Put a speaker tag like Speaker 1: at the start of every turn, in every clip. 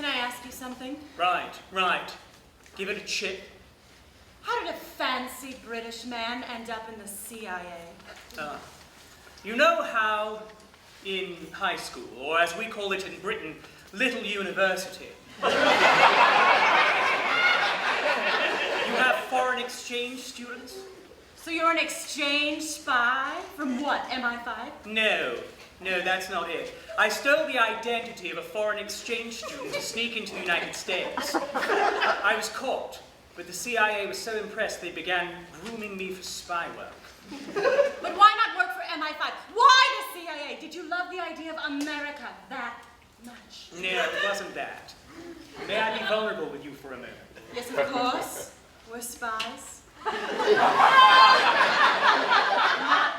Speaker 1: Can I ask you something?
Speaker 2: Right. Give it a chip.
Speaker 1: How did a fancy British man end up in the CIA?
Speaker 2: You know how in high school, or as we call it in Britain, little university, you have foreign exchange students?
Speaker 1: So you're an exchange spy? From what, MI5?
Speaker 2: No, that's not it. I stole the identity of a foreign exchange student to sneak into the United States. I was caught, but the CIA was so impressed they began grooming me for spy work.
Speaker 1: But why not work for MI5? Why the CIA? Did you love the idea of America that much?
Speaker 2: No, it wasn't that. May I be vulnerable with you for a moment?
Speaker 1: Yes, of course. We're spies. Not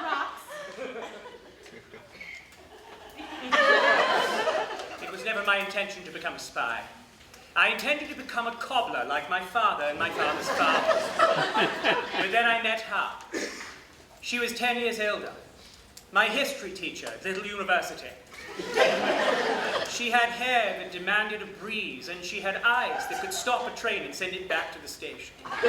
Speaker 1: rocks.
Speaker 2: It was never my intention to become a spy. I intended to become a cobbler like my father and my father's father. But then I met her. She was 10 years older. My history teacher at Little University. She had hair that demanded a breeze, and she had eyes that could stop a train and send it back to the station. At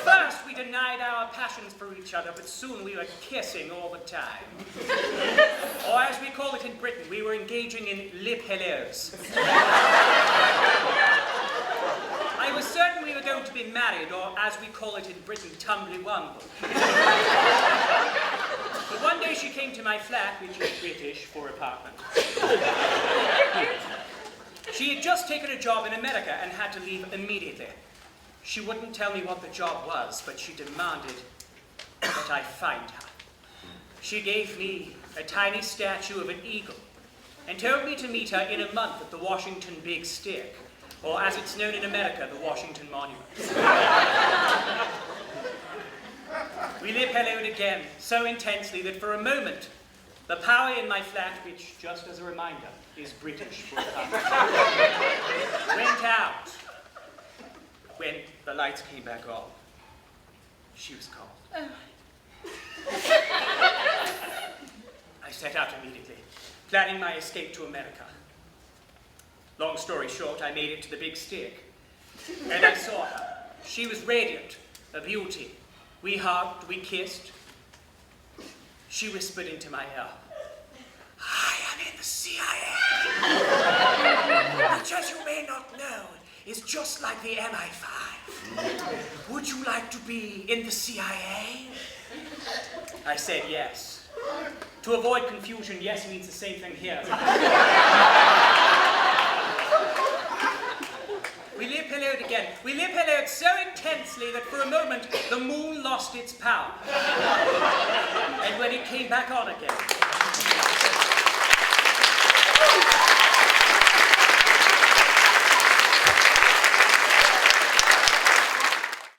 Speaker 2: first, we denied our passions for each other, but soon we were kissing all the time. Or as we call it in Britain, we were engaging in lip hellos. I was certain we were going to be married, or as we call it in Britain, tumbly-wumble. But one day she came to my flat, which is British for apartment. She had just taken a job in America and had to leave immediately. She wouldn't tell me what the job was, but she demanded that I find her. She gave me a tiny statue of an eagle and told me to meet her in a month at the Washington Big Stick, or as it's known in America, the Washington Monument. We lip-helloed again, so intensely that for a moment, the power in my flat, which, just as a reminder, is British for apartment, went out. When the lights came back on, she was cold. I set out immediately, planning my escape to America. Long story short, I made it to the Big Stick, and I saw her. She was radiant, a beauty. We hugged, we kissed. She whispered into my ear, "I am in the CIA, which, as you may not know, is just like the MI5. Would you like to be in the CIA?" I said yes. To avoid confusion, yes means the same thing here. We lip-helloed again. We lip-helloed so intensely that for a moment the moon lost its power. And when it came back on again,